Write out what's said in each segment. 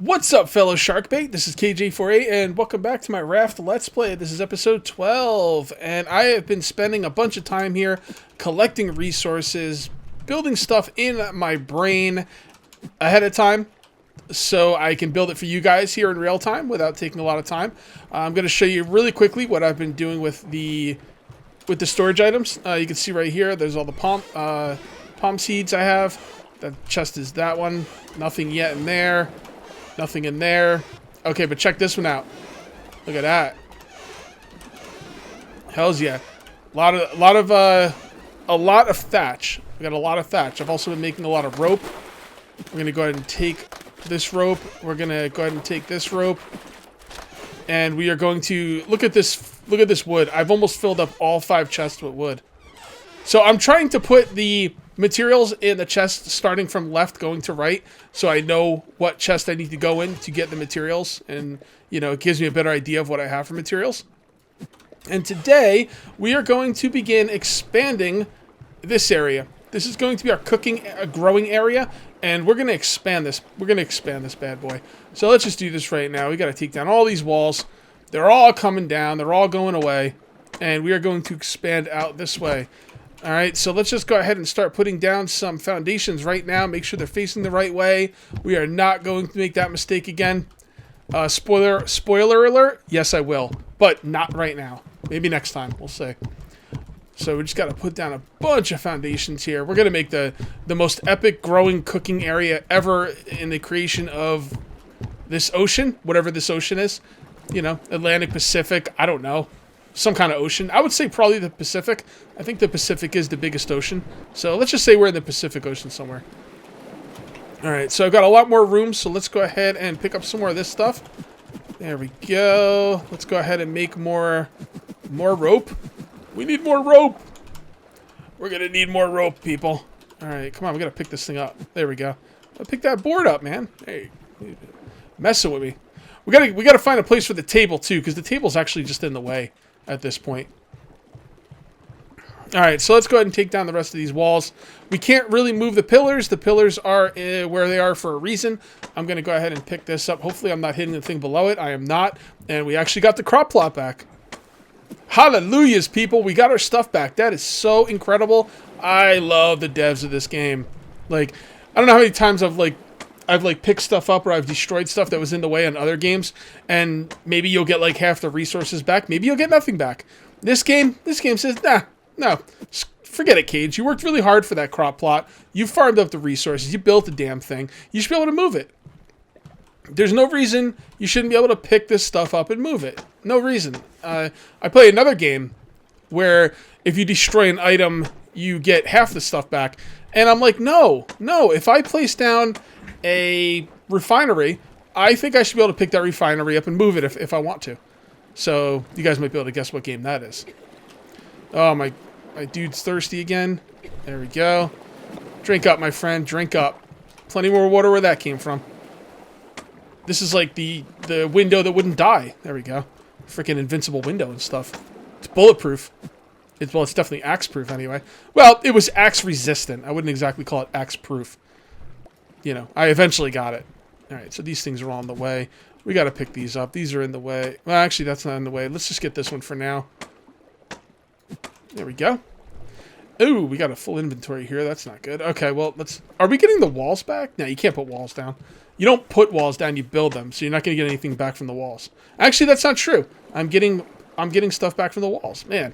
What's up, fellow Sharkbait? This is KJ48, and welcome back to my Raft Let's Play. This is episode 12, and I have been spending a bunch of time here collecting resources, building stuff in my brain ahead of time, so I can build it for you guys here in real time without taking a lot of time. I'm going to show you really quickly what I've been doing with the storage items. You can see right here, there's all the palm seeds I have. The chest is that one. Nothing yet in there. Nothing in there. Okay, but check this one out. Look at that. Hells yeah. A lot of thatch. We got a lot of thatch. I've also been making a lot of rope. We're gonna go ahead and take this rope. We're gonna go ahead and take this rope. And we are going to look at this wood. I've almost filled up all 5 chests with wood. So I'm trying to put the materials in the chest starting from left going to right, so I know what chest I need to go in to get the materials, and you know, it gives me a better idea of what I have for materials. And today we are going to begin expanding this area. This is going to be our growing area, and we're going to expand this. We're going to expand this bad boy. So let's just do this right now. We got to take down all these walls. They're all coming down. They're all going away, and we are going to expand out this way. Alright, so let's just go ahead and start putting down some foundations right now. Make sure they're facing the right way. We are not going to make that mistake again. Spoiler alert, yes I will. But not right now. Maybe next time, we'll see. So we just got to put down a bunch of foundations here. We're going to make the most epic growing cooking area ever in the creation of this ocean. Whatever this ocean is. You know, Atlantic, Pacific, I don't know. Some kind of ocean. I would say probably the Pacific. I think the Pacific is the biggest ocean. So let's just say we're in the Pacific Ocean somewhere. Alright, so I've got a lot more room, so let's go ahead and pick up some more of this stuff. There we go. Let's go ahead and make more rope. We need more rope. We're going to need more rope, people. Alright, come on, we got to pick this thing up. There we go. Pick that board up, man. Hey, messing with me. We got to find a place for the table, too, because the table's actually just in the way at this point. Alright, so let's go ahead and take down the rest of these walls. We can't really move the pillars. The pillars are where they are for a reason. I'm going to go ahead and pick this up. Hopefully I'm not hitting the thing below it. I am not. And we actually got the crop plot back. Hallelujahs, people. We got our stuff back. That is so incredible. I love the devs of this game. Like, I don't know how many times I've picked stuff up or I've destroyed stuff that was in the way on other games, and maybe you'll get like half the resources back. Maybe you'll get nothing back. This game says, nah, no, forget it, Cage. You worked really hard for that crop plot. You farmed up the resources. You built the damn thing. You should be able to move it. There's no reason you shouldn't be able to pick this stuff up and move it. No reason. I play another game where if you destroy an item, you get half the stuff back. And I'm like, no. If I place down a refinery, I think I should be able to pick that refinery up and move it if I want to. So you guys might be able to guess what game that is. Oh, my dude's thirsty again. There we go. Drink up, my friend. Drink up. Plenty more water where that came from. This is like the window that wouldn't die. There we go. Freaking invincible window and stuff. It's bulletproof. It's definitely axe-proof anyway. Well, it was axe-resistant. I wouldn't exactly call it axe-proof. You know, I eventually got it. Alright, so these things are all in the way. We got to pick these up. These are in the way. Well, actually, that's not in the way. Let's just get this one for now. There we go. Ooh, we got a full inventory here. That's not good. Okay, well, let's... Are we getting the walls back? No, you can't put walls down. You don't put walls down, you build them. So you're not going to get anything back from the walls. Actually, that's not true. I'm getting stuff back from the walls. Man.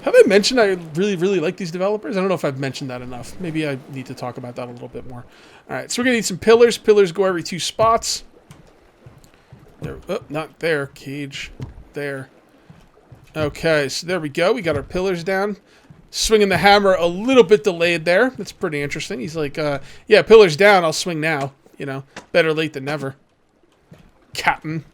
Have I mentioned I really like these developers? I don't know if I've mentioned that enough. Maybe I need to talk about that a little bit more. Alright, so we're going to need some pillars. Pillars go every 2 spots. There, oh, not there, Cage. There. Okay, so there we go. We got our pillars down. Swinging the hammer a little bit delayed there. That's pretty interesting. He's like, yeah, pillars down. I'll swing now. You know, better late than never. Captain.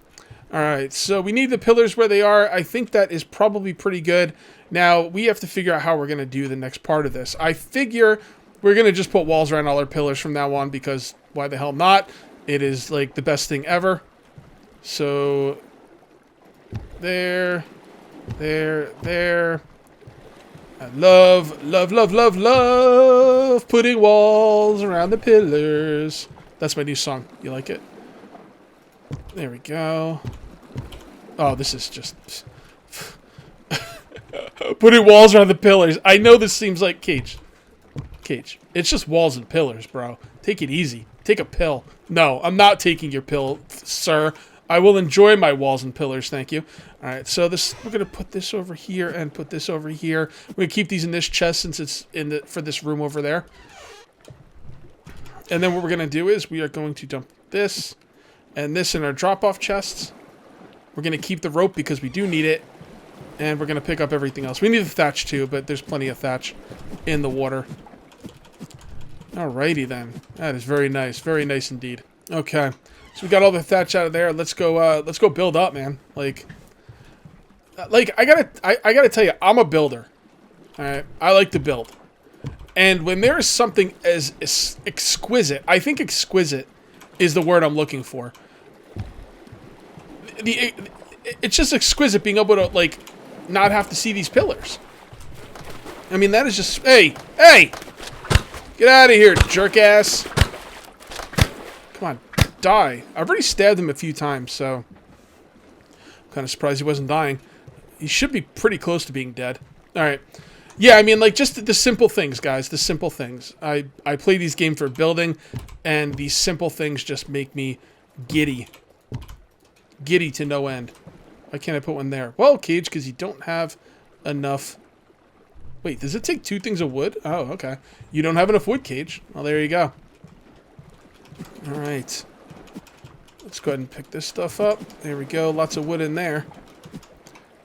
Alright, so we need the pillars where they are. I think that is probably pretty good. Now, we have to figure out how we're going to do the next part of this. I figure we're going to just put walls around all our pillars from now on, because why the hell not? It is, like, the best thing ever. So, there. I love putting walls around the pillars. That's my new song. You like it? There we go. Oh, this is just... Putting walls around the pillars. I know this seems like... Cage. It's just walls and pillars, bro. Take it easy. Take a pill. No, I'm not taking your pill, sir. I will enjoy my walls and pillars, thank you. All right, so this we're gonna put this over here and put this over here. We're gonna keep these in this chest since it's for this room over there. And then what we're gonna do is we are going to dump this and this in our drop-off chests. We're gonna keep the rope because we do need it, and we're gonna pick up everything else. We need the thatch too, but there's plenty of thatch in the water. Alrighty then, that is very nice indeed. Okay. So we got all the thatch out of there. Let's go build up, man. Like I gotta tell you, I'm a builder. All right, I like to build, and when there is something as exquisite, I think exquisite is the word I'm looking for. It's just exquisite being able to like not have to see these pillars. I mean, that is just hey, get out of here, jerk ass. Come on. Die. I've already stabbed him a few times, so I'm kind of surprised he wasn't dying. He should be pretty close to being dead. Alright. Yeah, I mean, like, just the simple things, guys. The simple things. I play these games for building, and these simple things just make me giddy. Giddy to no end. Why can't I put one there? Well, Cage, because you don't have enough... Wait, does it take 2 things of wood? Oh, okay. You don't have enough wood, Cage. Well, there you go. Alright. Let's go ahead and pick this stuff up. There we go. Lots of wood in there.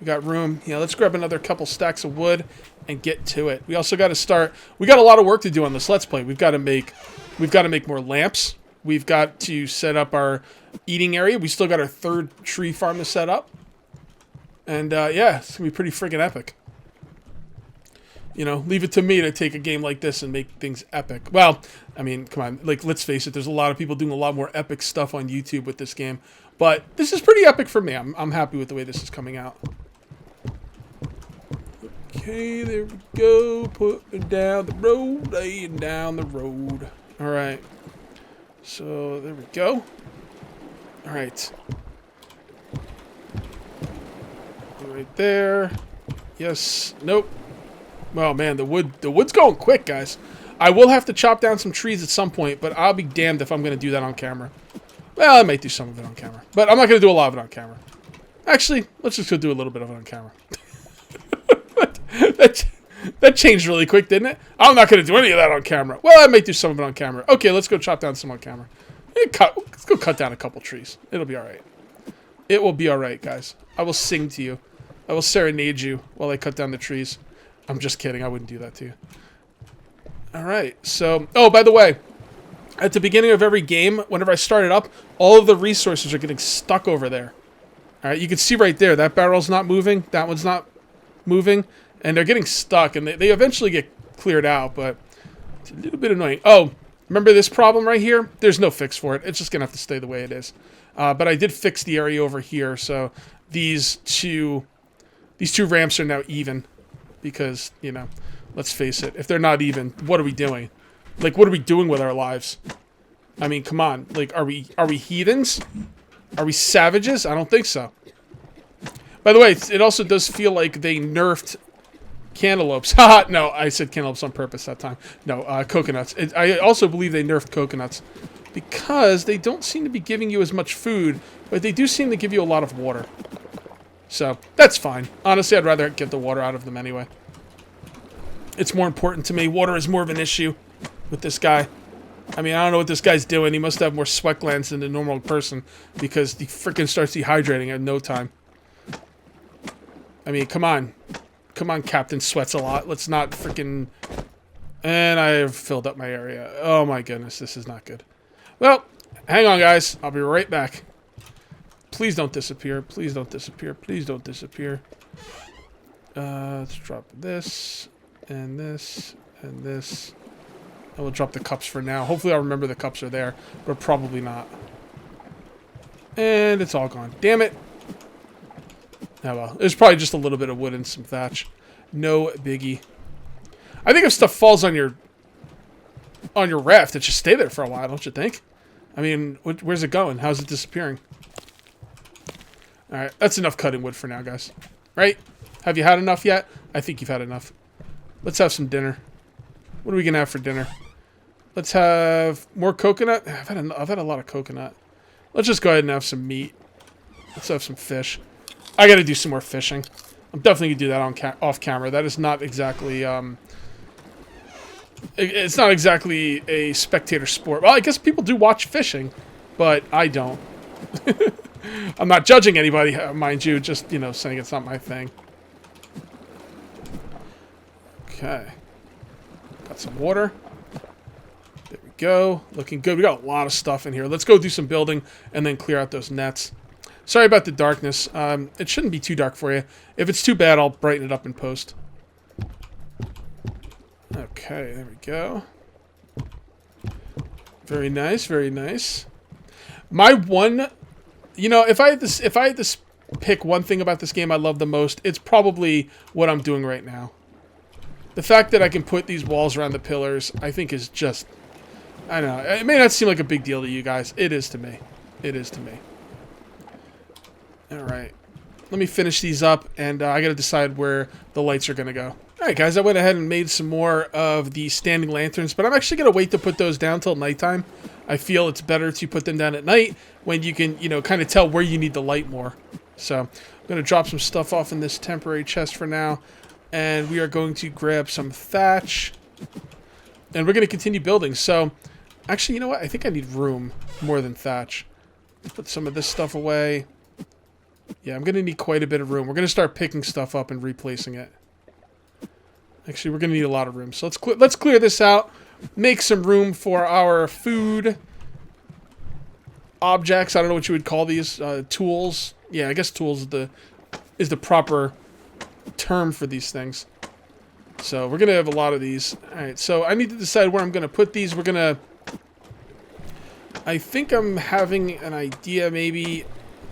We got room. Yeah, let's grab another couple stacks of wood and get to it. We also got to start. We got a lot of work to do on this Let's Play. We've got to make more lamps. We've got to set up our eating area. We still got our 3rd tree farm to set up. And yeah, it's gonna be pretty freaking epic. You know, leave it to me to take a game like this and make things epic. Well, I mean, come on. Like, let's face it. There's a lot of people doing a lot more epic stuff on YouTube with this game. But this is pretty epic for me. I'm happy with the way this is coming out. Okay, there we go. Putting down the road. Laying down the road. All right. So, there we go. All right. Right there. Yes. Nope. Oh man, the wood's going quick, guys. I will have to chop down some trees at some point, but I'll be damned if I'm going to do that on camera. Well, I might do some of it on camera, but I'm not going to do a lot of it on camera. Actually, let's just go do a little bit of it on camera. that changed really quick, didn't it? I'm not going to do any of that on camera. Well, I might do some of it on camera. Okay, let's go chop down some on camera. Let's go cut down a couple trees. It'll be all right. It will be all right, guys. I will sing to you. I will serenade you while I cut down the trees. I'm just kidding. I wouldn't do that to you. All right. So, oh, by the way, at the beginning of every game, whenever I start it up, all of the resources are getting stuck over there. All right. You can see right there, that barrel's not moving. That one's not moving. And they're getting stuck. And they eventually get cleared out, but it's a little bit annoying. Oh, remember this problem right here? There's no fix for it. It's just going to have to stay the way it is. But I did fix the area over here. So these two ramps are now even. Because, you know, let's face it, if they're not even, what are we doing? Like, what are we doing with our lives? I mean, come on. Like, are we heathens? Are we savages? I don't think so. By the way, it also does feel like they nerfed cantaloupes. Haha, no, I said cantaloupes on purpose that time. No, coconuts. I also believe they nerfed coconuts. Because they don't seem to be giving you as much food, but they do seem to give you a lot of water. So, that's fine. Honestly, I'd rather get the water out of them anyway. It's more important to me. Water is more of an issue with this guy. I mean, I don't know what this guy's doing. He must have more sweat glands than a normal person because he freaking starts dehydrating in no time. I mean, come on. Come on, Captain Sweats a lot. Let's not freaking... And I have filled up my area. Oh my goodness, this is not good. Well, hang on, guys. I'll be right back. Please don't disappear. Please don't disappear. Please don't disappear. Let's drop this, and this, and this. I will drop the cups for now. Hopefully I'll remember the cups are there, but probably not. And it's all gone. Damn it. Oh well. There's probably just a little bit of wood and some thatch. No biggie. I think if stuff falls on your raft, it should stay there for a while, don't you think? I mean, where's it going? How's it disappearing? All right, that's enough cutting wood for now, guys. Right? Have you had enough yet? I think you've had enough. Let's have some dinner. What are we gonna have for dinner? Let's have more coconut. I've had a lot of coconut. Let's just go ahead and have some meat. Let's have some fish. I got to do some more fishing. I'm definitely gonna do that on off camera. That is not exactly it's not exactly a spectator sport. Well, I guess people do watch fishing, but I don't. I'm not judging anybody, mind you. Just, you know, saying it's not my thing. Okay. Got some water. There we go. Looking good. We got a lot of stuff in here. Let's go do some building and then clear out those nets. Sorry about the darkness. It shouldn't be too dark for you. If it's too bad, I'll brighten it up in post. Okay, there we go. Very nice, very nice. My one, you know, if I had to pick one thing about this game I love the most, it's probably what I'm doing right now. The fact that I can put these walls around the pillars, I think is just, I don't know. It may not seem like a big deal to you guys. It is to me. It is to me. All right. Let me finish these up, and I got to decide where the lights are going to go. All right, guys, I went ahead and made some more of the standing lanterns, but I'm actually going to wait to put those down till nighttime. I feel it's better to put them down at night when you can, you know, kind of tell where you need the light more. So I'm going to drop some stuff off in this temporary chest for now, and we are going to grab some thatch, and we're going to continue building. So actually, you know what? I think I need room more than thatch. Put some of this stuff away. Yeah, I'm going to need quite a bit of room. We're going to start picking stuff up and replacing it. Actually, we're going to need a lot of room. So let's clear this out. Make some room for our food objects. I don't know what you would call these. Tools. Yeah, I guess tools is the proper term for these things. So we're going to have a lot of these. All right, so I need to decide where I'm going to put these. We're going to... I think I'm having an idea, maybe...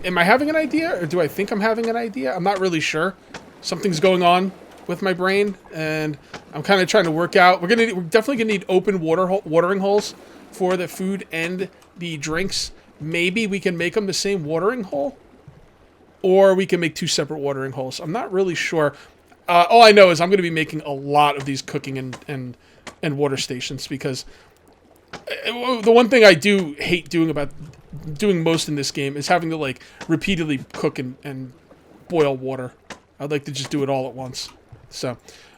Am I having an idea, or do I think I'm having an idea? I'm not really sure. Something's going on with my brain, and I'm kind of trying to work out. We're definitely gonna need open watering holes for the food and the drinks. Maybe we can make them the same watering hole, or we can make two separate watering holes. I'm not really sure. All I know is I'm gonna be making a lot of these cooking and water stations, because the one thing I do hate doing most in this game is having to, like, repeatedly cook and boil water. I'd like to just do it all at once. So,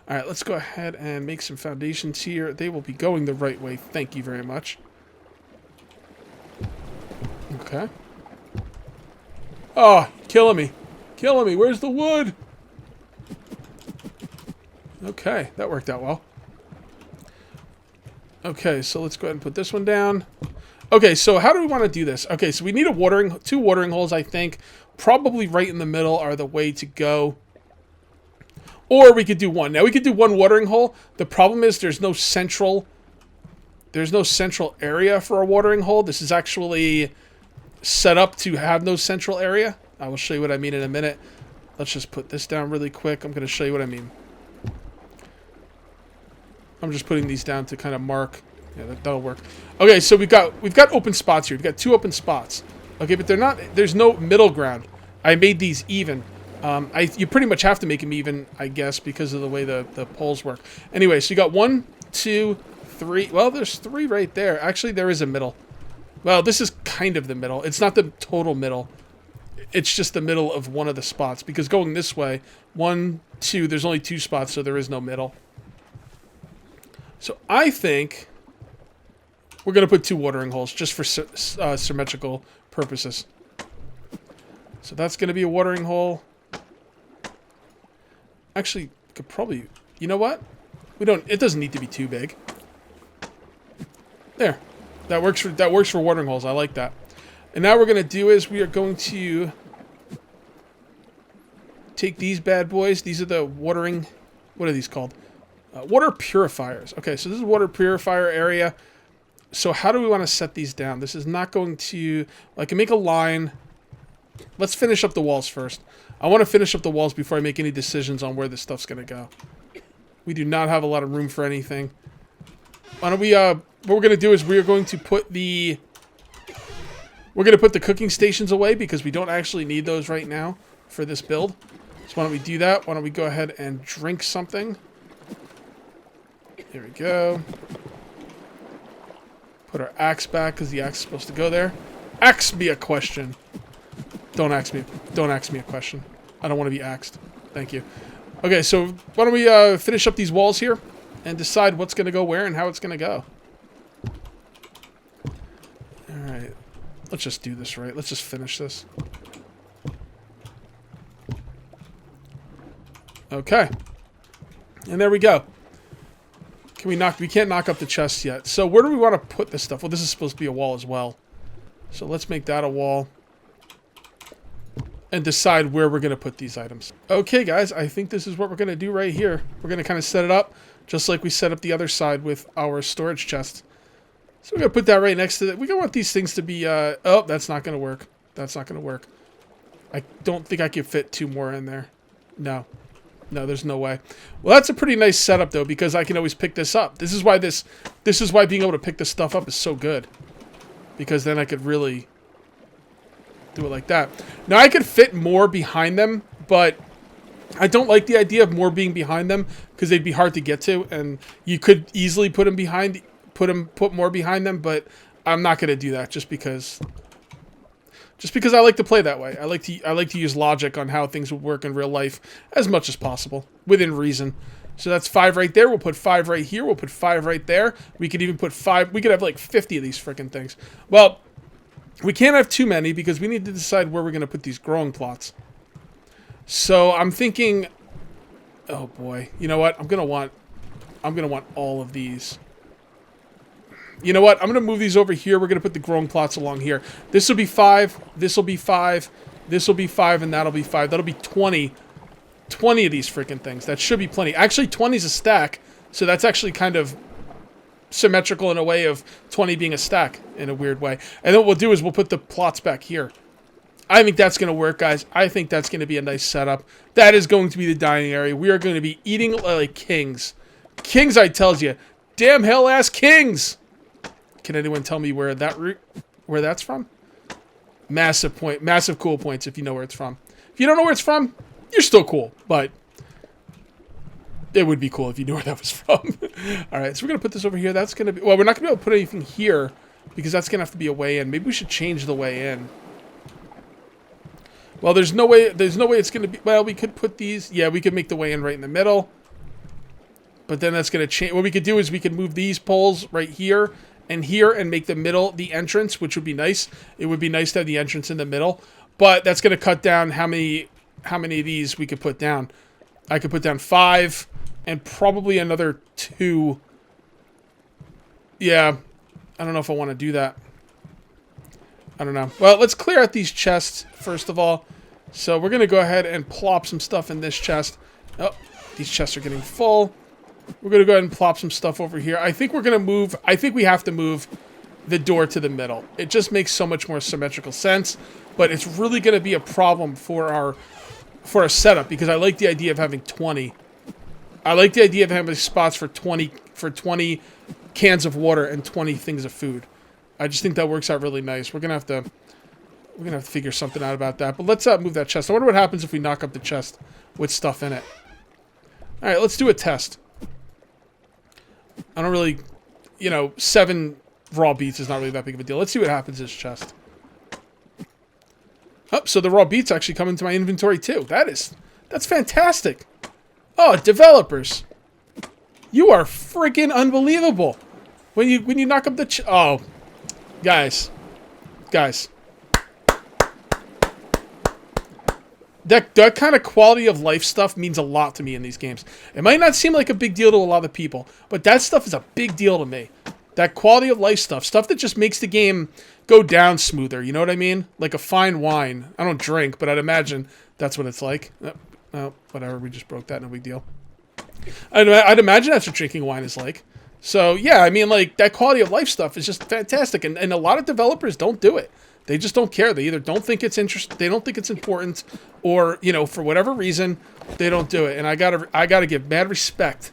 all right, let's go ahead and make some foundations here. They will be going the right way. Thank you very much. Okay. Oh, killing me. Killing me. Where's the wood? Okay, that worked out well. Okay, so let's go ahead and put this one down. Okay, so how do we want to do this? Okay, so we need two watering holes, I think. Probably right in the middle are the way to go. Or we could do one. Now, we could do one watering hole. The problem is there's no central area for a watering hole. This is actually set up to have no central area. I will show you what I mean in a minute. Let's just put this down really quick. I'm going to show you what I mean. I'm just putting these down to kind of mark. Yeah, that'll work. Okay, so we've got open spots here. We've got two open spots. Okay, but there's no middle ground. I made these even. You pretty much have to make them even, I guess, because of the way the poles work. Anyway, so you got 1, 2, 3. Well, there's 3 right there. Actually, there is a middle. Well, this is kind of the middle. It's not the total middle. It's just the middle of one of the spots. Because going this way, 1, 2, there's only 2 spots, so there is no middle. So I think we're going to put 2 watering holes just for symmetrical purposes. So that's going to be a watering hole. Actually, could probably... You know what? It doesn't need to be too big. There. That works for watering holes. I like that. And now what we're going to do is we are going to take these bad boys. These are the watering... What are these called? Water purifiers. Okay, so this is water purifier area. So how do we want to set these down? This is not going to... I can make a line. Let's finish up the walls first. I want to finish up the walls before I make any decisions on where this stuff's going to go. We do not have a lot of room for anything. Why don't we... what we're going to do is we are going to put the... We're going to put the cooking stations away because we don't actually need those right now for this build. So why don't we do that? Why don't we go ahead and drink something? There we go. Put our axe back because the axe is supposed to go there. Axe me a question. Don't ask me. Don't ask me a question. I don't want to be axed. Thank you. Okay, so why don't we finish up these walls here and decide what's going to go where and how it's going to go. All right. Let's just do this right. Let's just finish this. Okay. And there we go. Can we knock? We can't knock up the chests yet. So where do we want to put this stuff? Well, this is supposed to be a wall as well. So let's make that a wall. And decide where we're going to put these items. Okay, guys. I think this is what we're going to do right here. We're going to kind of set it up just like we set up the other side with our storage chest. So we're going to put that right next to it. We're going to want these things to be... oh, that's not going to work. That's not going to work. I don't think I can fit 2 more in there. No. No, there's no way. Well, that's a pretty nice setup, though, because I can always pick this up. This is why being able to pick this stuff up is so good. Because then I could really do it like that. Now, I could fit more behind them, but I don't like the idea of more being behind them because they'd be hard to get to, and you could easily put them behind, put more behind them, but I'm not going to do that just because I like to play that way. I like to use logic on how things would work in real life as much as possible within reason. So that's 5 right there. We'll put 5 right here. We'll put 5 right there. We could even put 5. We could have like 50 of these freaking things. Well, we can't have too many because we need to decide where we're going to put these growing plots. So I'm thinking, oh boy, you know what? I'm gonna want all of these. You know what? I'm gonna move these over here. We're gonna put the growing plots along here. This will be 5. This will be 5. This will be 5, and that'll be 5. That'll be 20. 20 of these freaking things. That should be plenty. Actually, 20 is a stack, so that's actually kind of symmetrical in a way of 20 being a stack in a weird way. And then what we'll do is we'll put the plots back here. I think that's going to work, guys. I think that's going to be a nice setup. That is going to be the dining area. We are going to be eating like kings. Kings, I tells you. Damn hell-ass kings! Can anyone tell me where that's from? Massive cool points if you know where it's from. If you don't know where it's from, you're still cool, but it would be cool if you knew where that was from. All right, so we're going to put this over here. That's going to be... Well, we're not going to be able to put anything here because that's going to have to be a way in. Maybe we should change the way in. Well, there's no way it's going to be... Well, we could put these... Yeah, we could make the way in right in the middle. But then that's going to change... What we could do is we could move these poles right here and make the middle the entrance, which would be nice. It would be nice to have the entrance in the middle. But that's going to cut down how many of these we could put down. I could put down 5 and probably another 2. Yeah, I don't know if I want to do that. I don't know. Well, let's clear out these chests first of all. So we're going to go ahead and plop some stuff in this chest. Oh, these chests are getting full. We're going to go ahead and plop some stuff over here. I think we're going to move... I think we have to move the door to the middle. It just makes so much more symmetrical sense. But it's really going to be a problem for our setup because I like the idea of having 20. I like the idea of having spots for 20 cans of water and 20 things of food. I just think that works out really nice. We're gonna have to figure something out about that. But let's move that chest. I wonder what happens if we knock up the chest with stuff in it. All right, let's do a test. I don't really, 7 raw beets is not really that big of a deal. Let's see what happens in this chest. Oh, so the raw beets actually come into my inventory too. That's fantastic. Oh, developers, you are freaking unbelievable. When you knock up the oh, guys, that kind of quality of life stuff means a lot to me in these games. It might not seem like a big deal to a lot of people, but that stuff is a big deal to me. That quality of life stuff that just makes the game go down smoother. You know what I mean? Like a fine wine. I don't drink, but I'd imagine that's what it's like. Oh, whatever. We just broke that. No big deal. I'd imagine that's what drinking wine is like. So, yeah, I mean, like, that quality of life stuff is just fantastic. And a lot of developers don't do it. They just don't care. They either don't think it's they don't think it's important, or, for whatever reason, they don't do it. And I gotta give mad respect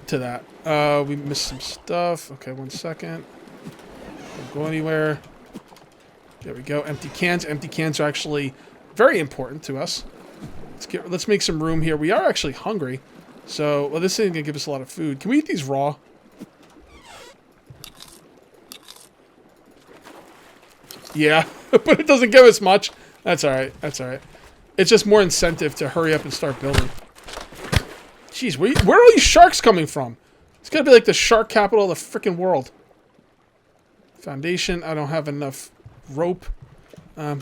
to that. We missed some stuff. Okay, 1 second. Don't go anywhere. There we go. Empty cans. Empty cans are actually very important to us. Let's make some room here. We are actually hungry. So, well, this isn't going to give us a lot of food. Can we eat these raw? Yeah, but it doesn't give us much. That's alright. That's alright. It's just more incentive to hurry up and start building. Jeez, where are all these sharks coming from? It's got to be like the shark capital of the freaking world. Foundation. I don't have enough rope.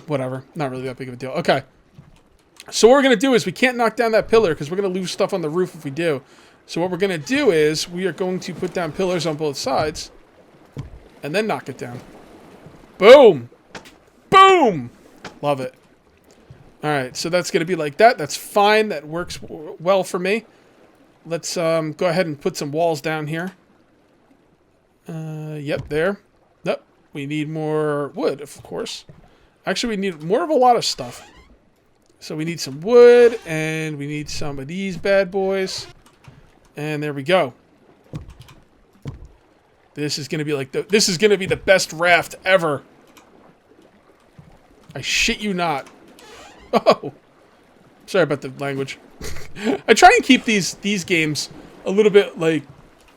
Whatever. Not really that big of a deal. Okay. So what we're going to do is we can't knock down that pillar because we're going to lose stuff on the roof if we do. So what we're going to do is we are going to put down pillars on both sides and then knock it down. Boom! Boom! Love it. Alright, so that's going to be like that. That's fine. That works well for me. Let's go ahead and put some walls down here. Yep, there. Nope. We need more wood, of course. Actually, we need more of a lot of stuff. So we need some wood, and we need some of these bad boys. And there we go. This is going to be like this is going to be the best raft ever. I shit you not. Oh. Sorry about the language. I try and keep these games a little bit like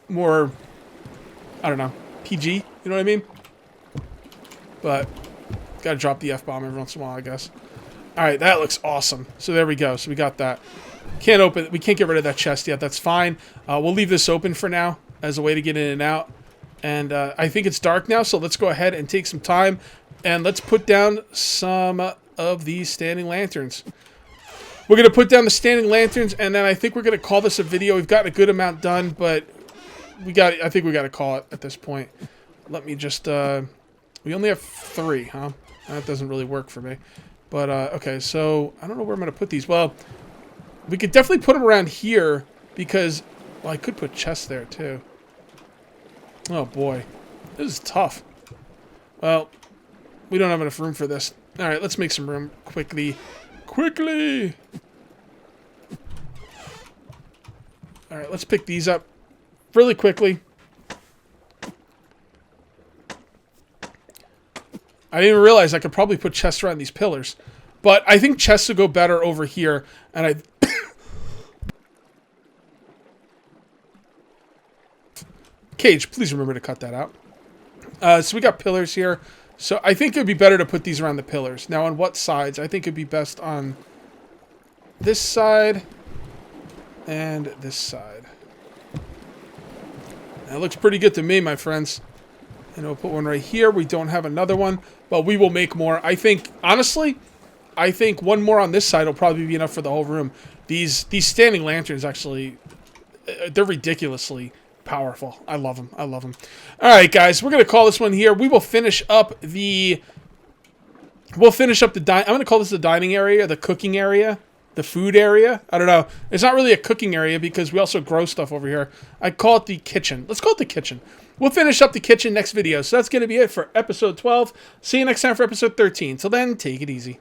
more, I don't know, PG, you know what I mean? But gotta drop the F-bomb every once in a while, I guess. Alright, that looks awesome. So there we go. So we got that. We can't get rid of that chest yet. That's fine. We'll leave this open for now as a way to get in and out. And I think it's dark now, so let's go ahead and take some time. And let's put down some of these standing lanterns. We're going to put down the standing lanterns, and then I think we're going to call this a video. We've gotten a good amount done, but I think we got to call it at this point. Let me just... we only have 3, huh? That doesn't really work for me. But, okay, so I don't know where I'm going to put these. Well, we could definitely put them around here because, well, I could put chests there, too. Oh, boy. This is tough. Well, we don't have enough room for this. All right, let's make some room quickly. Quickly! All right, let's pick these up really quickly. I didn't even realize I could probably put chests around these pillars. But I think chests would go better over here. And I... Cage, please remember to cut that out. So we got pillars here. So I think it would be better to put these around the pillars. Now on what sides? I think it would be best on this side and this side. That looks pretty good to me, my friends. And we'll put one right here. We don't have another one, but we will make more. I think, honestly, I think one more on this side will probably be enough for the whole room. These standing lanterns, actually, they're ridiculously powerful. I love them. I love them. All right, guys, we're going to call this one here. We will finish up the... I'm going to call this the dining area, the cooking area, the food area. I don't know. It's not really a cooking area because we also grow stuff over here. I call it the kitchen. Let's call it the kitchen. We'll finish up the kitchen next video. So that's going to be it for episode 12. See you next time for episode 13. Till then, take it easy.